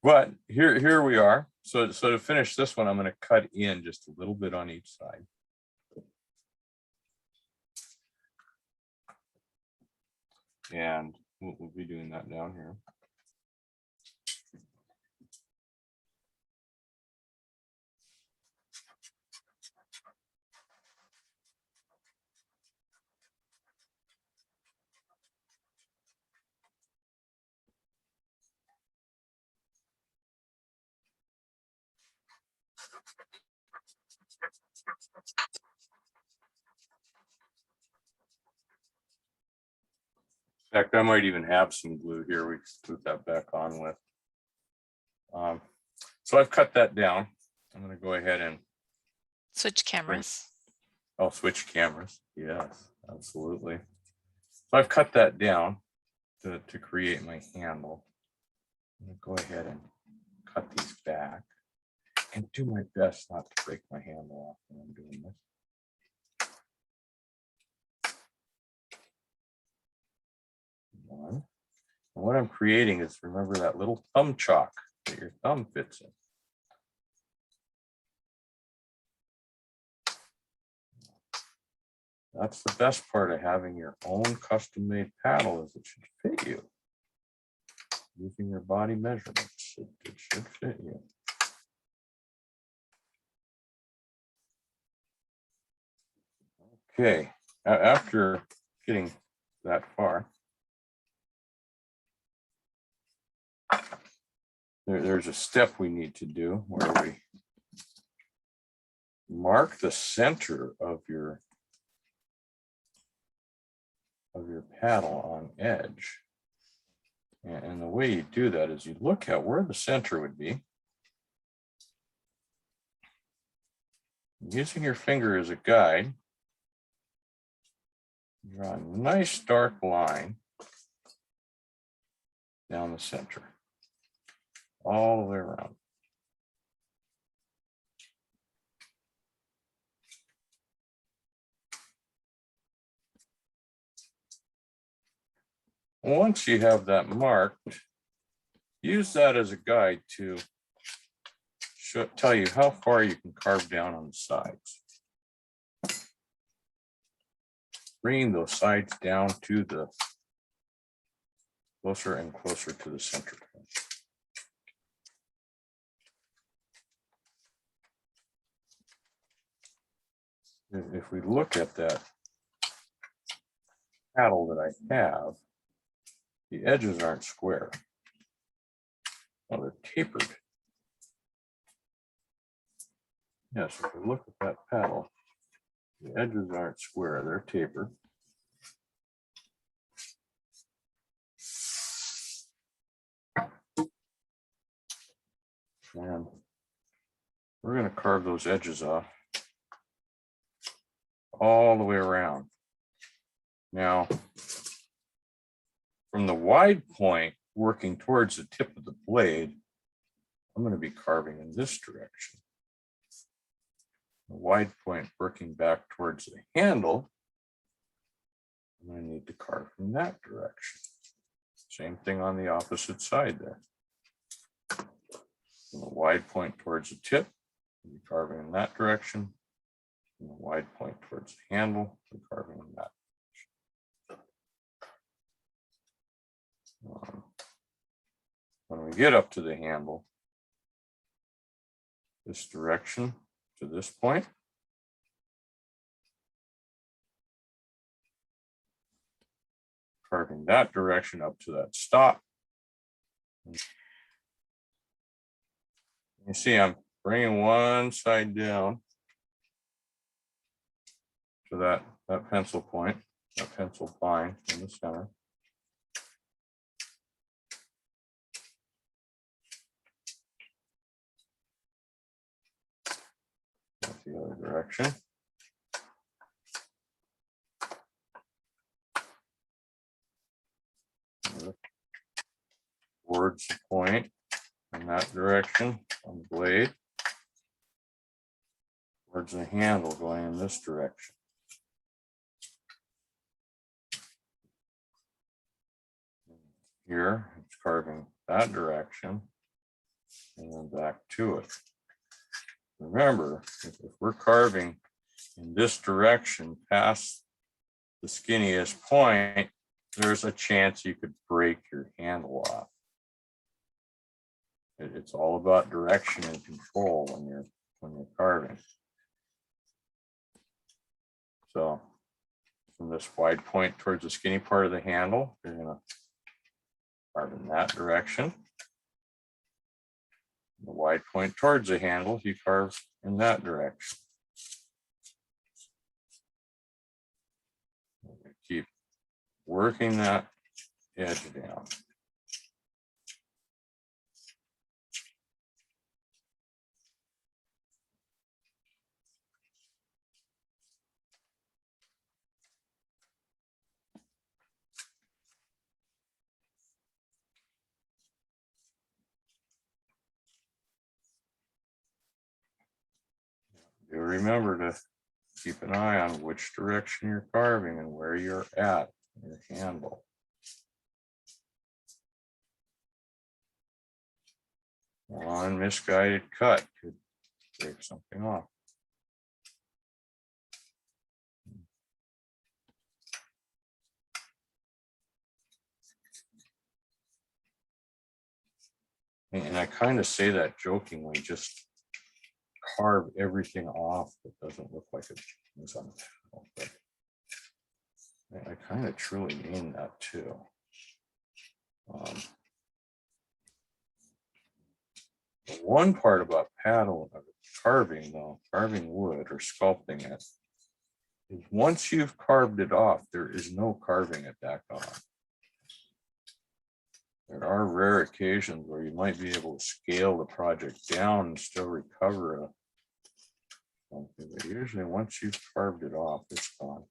But here we are. So to finish this one, I'm going to cut in just a little bit on each side. And we'll be doing that down here. In fact, I might even have some glue here. We can put that back on with. So I've cut that down. I'm going to go ahead and switch cameras. I'll switch cameras. Yes, absolutely. So I've cut that down to create my handle. I'm going to go ahead and cut these back and do my best not to break my handle off when I'm doing this. One. And what I'm creating is, remember that little thumb chalk that your thumb fits in. That's the best part of having your own custom-made paddle, is it should fit you. Using your body measurements, it should fit you. Okay, after getting that far, there's a step we need to do where we mark the center of your paddle on edge. And the way you do that is you look at where the center would be. Using your finger as a guide, draw a nice dark line down the center, all the way around. Once you have that marked, use that as a guide to tell you how far you can carve down on the sides. Bringing those sides down to the closer and closer to the center. If we look at that paddle that I have, the edges aren't square. Well, they're tapered. Yes, if we look at that paddle, the edges aren't square, they're tapered. And we're going to carve those edges off all the way around. Now, from the wide point working towards the tip of the blade, I'm going to be carving in this direction. The wide point working back towards the handle, I'm going to need to carve from that direction. Same thing on the opposite side there. From the wide point towards the tip, I'll be carving in that direction. From the wide point towards the handle, I'll be carving in that. When we get up to the handle, this direction to this point, carving that direction up to that stop. You see, I'm bringing one side down to that pencil point, that pencil line in the center. The other direction. Towards the point in that direction on the blade. Towards the handle going in this direction. Here it's carving that direction. and then back to it. Remember, if we're carving in this direction past the skinniest point, there's a chance you could break your handle off. It's all about direction and control when you're carving. So from this wide point towards the skinny part of the handle, you're going to carve in that direction. The wide point towards the handle, you carve in that direction. Keep working that edge down. Do remember to keep an eye on which direction you're carving and where you're at in your handle. One misguided cut could break something off. And I kind of say that jokingly, just carve everything off that doesn't look like it was on the towel. But I kind of truly mean that too. The one part about carving, though, carving wood or sculpting it, is once you've carved it off, there is no carving it back on. There are rare occasions where you might be able to scale the project down and still recover something, but usually once you've carved it off, it's gone.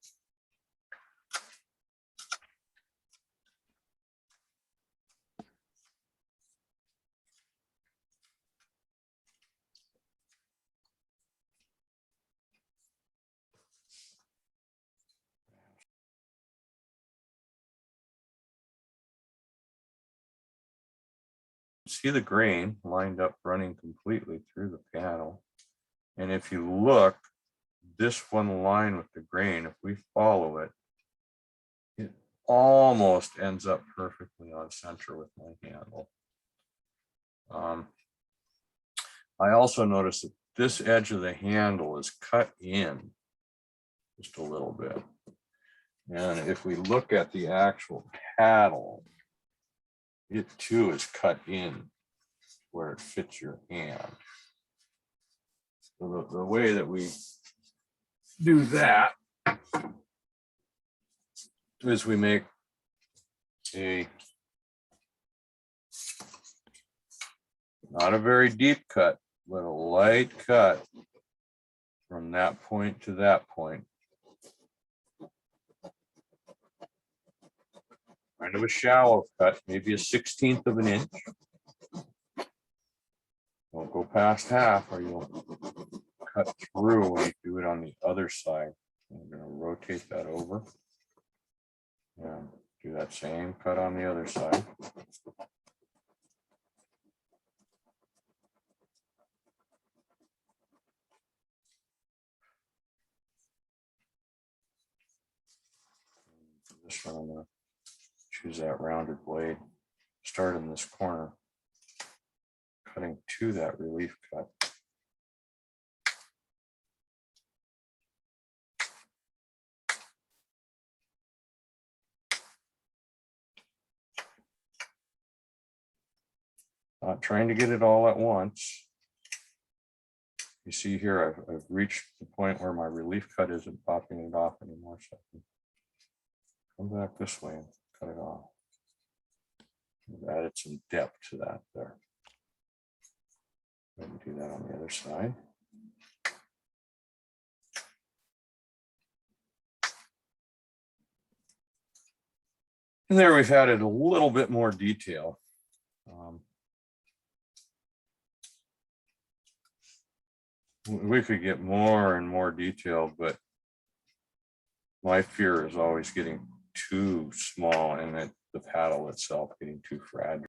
See the grain lined up running completely through the panel. And if you look, this one line with the grain, if we follow it, it almost ends up perfectly on center with my handle. I also noticed that this edge of the handle is cut in just a little bit. And if we look at the actual paddle, it too is cut in where it fits your hand. So the way that we do that is we make not a very deep cut, but a light cut from that point to that point. Kind of a shallow cut, maybe a 1/16 of an inch. Don't go past half or you'll cut through when you do it on the other side. I'm going to rotate that over and do that same cut on the other side. This one, I'm going to choose that rounded blade, start in this corner, cutting to that relief cut. Not trying to get it all at once. You see here, I've reached the point where my relief cut isn't popping it off anymore. So I can come back this way and cut it off. I've added some depth to that there. Go ahead and do that on the other side. And there we've added a little bit more detail. We could get more and more detailed, but my fear is always getting too small and the paddle itself getting too fragile.